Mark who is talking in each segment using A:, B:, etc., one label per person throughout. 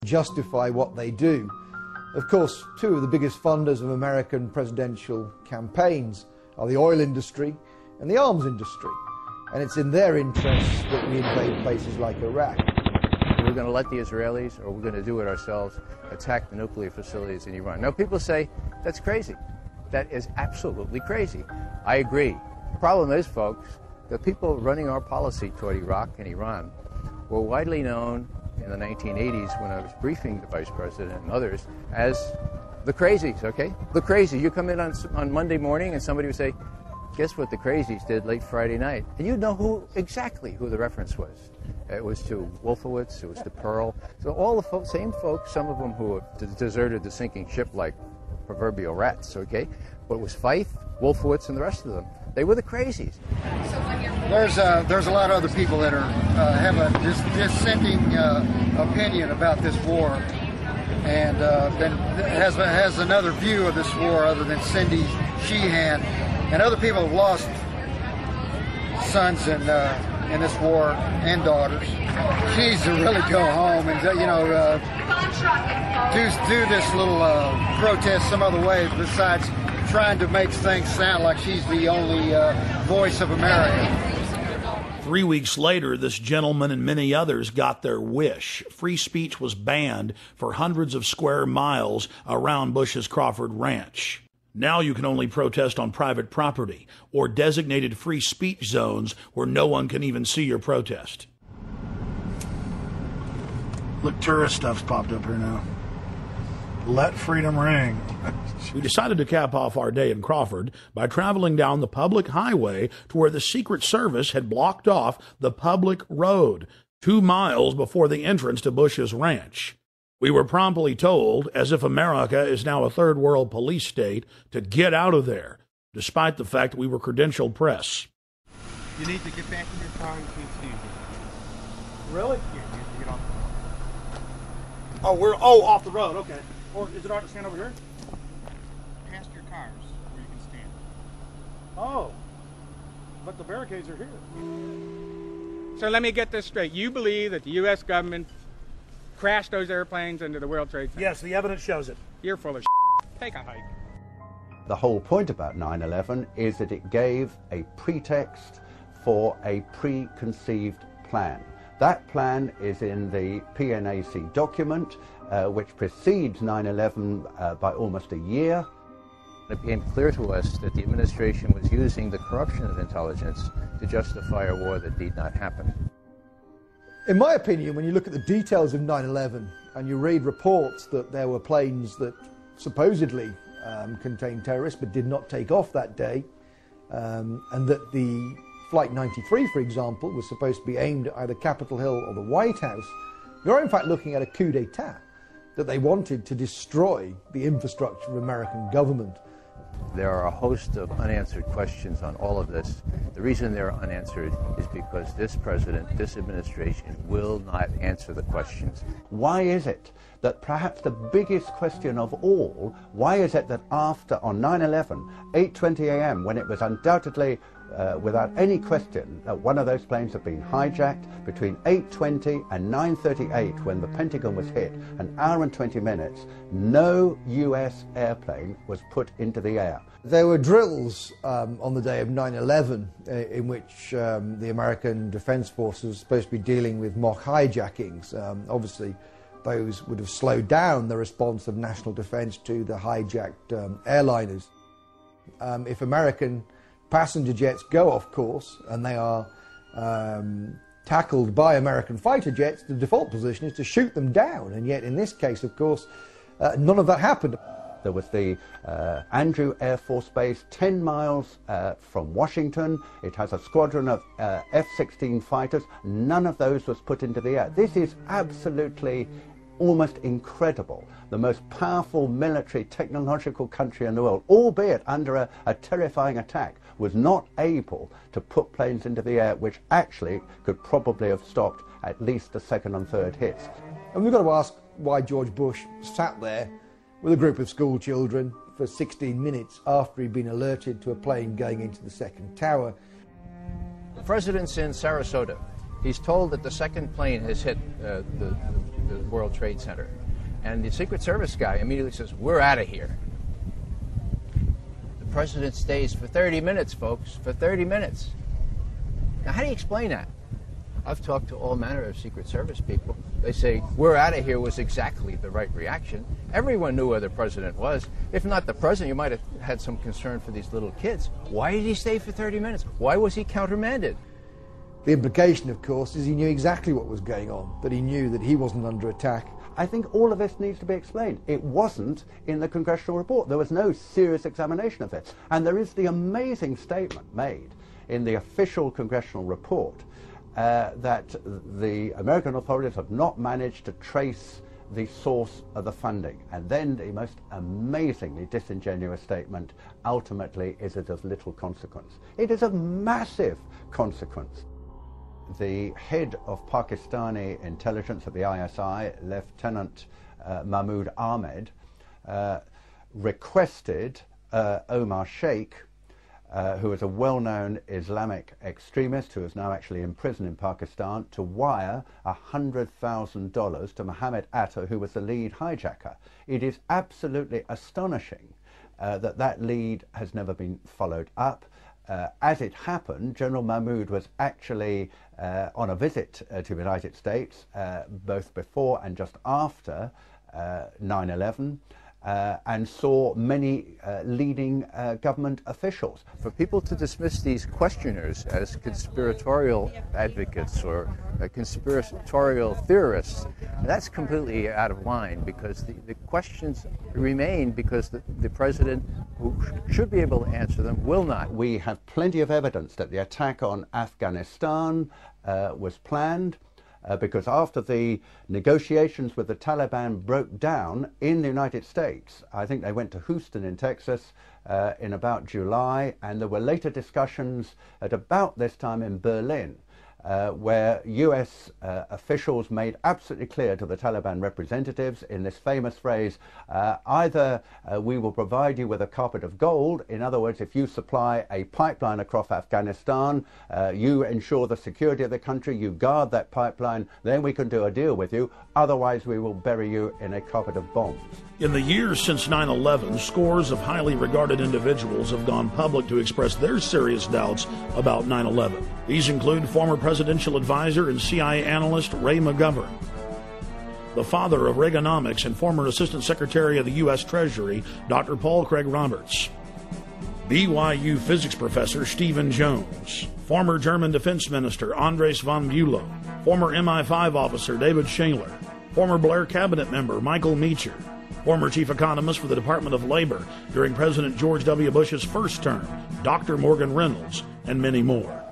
A: justify what they do. Of course, two of the biggest funders of American presidential campaigns are the oil industry and the arms industry. And it's in their interests that we invade places like Iraq.
B: We're going to let the Israelis, or we're going to do it ourselves, attack the nuclear facilities in Iran. Now, people say that's crazy. That is absolutely crazy. I agree. The problem is, folks, the people running our policy toward Iraq and Iran were widely known in the 1980s when I was briefing the Vice President and others as the crazies, okay? The crazies. You come in on Monday morning and somebody would say, guess what the crazies did late Friday night? And you'd know exactly who the reference was. It was to Wolfowitz, it was to Pearl. So all the same folks, some of them who deserted the sinking ship like proverbial rats, okay? But it was Feith, Wolfowitz, and the rest of them. They were the crazies.
C: There's a lot of other people that are have a dissenting opinion about this war, and then has another view of this war other than Cindy Sheehan, and other people have lost sons in this war and daughters. She needs to really go home and do this little protest some other way besides trying to make things sound like she's the only voice of America.
D: 3 weeks later, this gentleman and many others got their wish. Free speech was banned for hundreds of square miles around Bush's Crawford Ranch. Now you can only protest on private property or designated free speech zones where no one can even see your protest.
E: Look, tourist stuff's popped up here now. Let freedom ring.
D: We decided to cap off our day in Crawford by traveling down the public highway to where the Secret Service had blocked off the public road 2 miles before the entrance to Bush's ranch. We were promptly told, as if America is now a third world police state, to get out of there, despite the fact that we were credentialed press.
F: You need to get back in your car and continue.
E: Really?
F: Yeah, you need to get off the road.
E: Oh, we're off the road, okay. Or is it all right to stand over here?
F: Past your cars where you can stand.
E: Oh, but the barricades are here.
F: So let me get this straight. You believe that the U.S. government crashed those airplanes into the World Trade Center?
E: Yes, the evidence shows it.
F: You're full of Take a hike.
G: The whole point about 9/11 is that it gave a pretext for a preconceived plan. That plan is in the PNAC document, which precedes 9/11 by almost a year.
B: It became clear to us that the administration was using the corruption of intelligence to justify a war that need not happen.
A: In my opinion, when you look at the details of 9/11 and you read reports that there were planes that supposedly contained terrorists but did not take off that day, and that the Flight 93, for example, was supposed to be aimed at either Capitol Hill or the White House, you're in fact looking at a coup d'etat, that they wanted to destroy the infrastructure of American government.
B: There are a host of unanswered questions on all of this. The reason they're unanswered is because this president, this administration, will not answer the questions.
G: Why is it that perhaps the biggest question of all, why is it that after, on 9/11, 8:20 a.m., when it was undoubtedly, without any question, that one of those planes had been hijacked, between 8:20 and 9:38, when the Pentagon was hit, an hour and 20 minutes, no U.S. airplane was put into the air?
A: There were drills on the day of 9/11 in which the American Defense Force was supposed to be dealing with mock hijackings. Obviously, those would have slowed down the response of national defense to the hijacked airliners. If American passenger jets go off course and they are tackled by American fighter jets, the default position is to shoot them down. And yet in this case, of course, none of that happened.
G: There was the Andrew Air Force Base 10 miles from Washington. It has a squadron of F-16 fighters. None of those was put into the air. This is absolutely almost incredible. The most powerful military technological country in the world, albeit under a terrifying attack, was not able to put planes into the air, which actually could probably have stopped at least the second and third hits.
A: And we've got to ask why George Bush sat there with a group of school children for 16 minutes after he'd been alerted to a plane going into the second tower.
B: The president's in Sarasota. He's told that the second plane has hit the the World Trade Center. And the Secret Service guy immediately says, "We're out of here." The president stays for 30 minutes, folks, for 30 minutes. Now, how do you explain that? I've talked to all manner of Secret Service people. They say, "We're out of here" was exactly the right reaction. Everyone knew where the president was. If not the president, you might have had some concern for these little kids. Why did he stay for 30 minutes? Why was he countermanded?
A: The implication, of course, is he knew exactly what was going on, that he knew that he wasn't under attack.
G: I think all of this needs to be explained. It wasn't in the congressional report. There was no serious examination of it. And there is the amazing statement made in the official congressional report that the American authorities have not managed to trace the source of the funding. And then the most amazingly disingenuous statement ultimately is it of little consequence. It is of massive consequence. The head of Pakistani intelligence at the ISI, Lieutenant Mahmoud Ahmed, requested Omar Sheikh, who is a well-known Islamic extremist who is now actually in prison in Pakistan, to wire $100,000 to Mohammed Atta, who was the lead hijacker. It is absolutely astonishing that lead has never been followed up. As it happened, General Mahmoud was actually on a visit to the United States, both before and just after 9/11, and saw many leading government officials.
B: For people to dismiss these questioners as conspiratorial advocates or conspiratorial theorists, that's completely out of line, because the questions remain because the president, who should be able to answer them, will not.
G: We have plenty of evidence that the attack on Afghanistan was planned. Because after the negotiations with the Taliban broke down in the United States, I think they went to Houston in Texas in about July, and there were later discussions at about this time in Berlin, where US officials made absolutely clear to the Taliban representatives in this famous phrase, either we will provide you with a carpet of gold, in other words, if you supply a pipeline across Afghanistan, you ensure the security of the country, you guard that pipeline, then we can do a deal with you, otherwise we will bury you in a carpet of bombs.
D: In the years since 9/11, scores of highly regarded individuals have gone public to express their serious doubts about 9/11. These include former presidential advisor and CIA analyst Ray McGovern, the father of Reaganomics and former Assistant Secretary of the U.S. Treasury, Dr. Paul Craig Roberts, BYU physics professor Stephen Jones, former German Defense Minister Andres von Bülow, former MI5 officer David Shayler, former Blair cabinet member Michael Meacher, former chief economist for the Department of Labor during President George W. Bush's first term, Dr. Morgan Reynolds, and many more.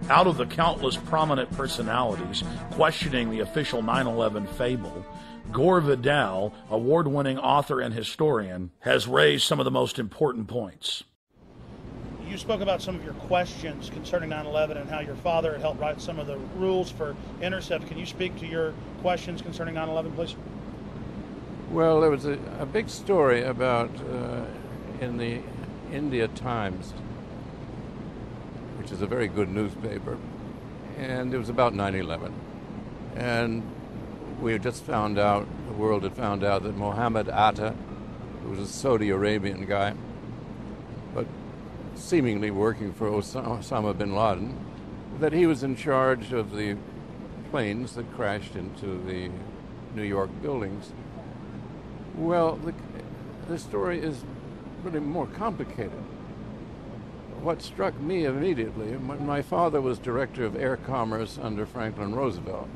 D: Out of the countless prominent personalities questioning the official 9/11 fable, Gore Vidal, award-winning author and historian, has raised some of the most important points. You spoke about some of your questions concerning 9/11 and how your father had helped write some of the rules for Intercept. Can you speak to your questions concerning 9/11, please?
H: Well, there was a big story about in the India Times, which is a very good newspaper, and it was about 9/11. And we had just found out, the world had found out, that Mohammed Atta, who was a Saudi Arabian guy, but seemingly working for Osama bin Laden, that he was in charge of the planes that crashed into the New York buildings. Well, the story is really more complicated. What struck me immediately, my father was director of air commerce under Franklin Roosevelt.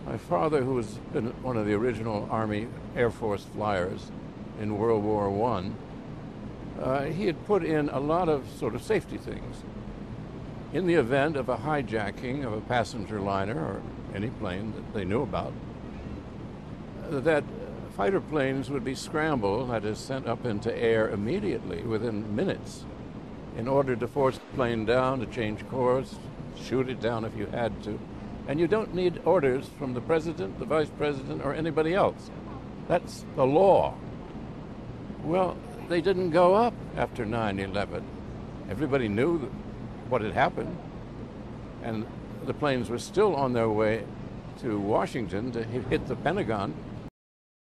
H: My father, who was one of the original Army Air Force flyers in World War I, he had put in a lot of sort of safety things. In the event of a hijacking of a passenger liner or any plane that they knew about, that fighter planes would be scrambled, that is, sent up into air immediately within minutes, in order to force the plane down, to change course, shoot it down if you had to. And you don't need orders from the president, the vice president, or anybody else. That's the law. Well, they didn't go up after 9/11. Everybody knew what had happened, and the planes were still on their way to Washington to hit the Pentagon.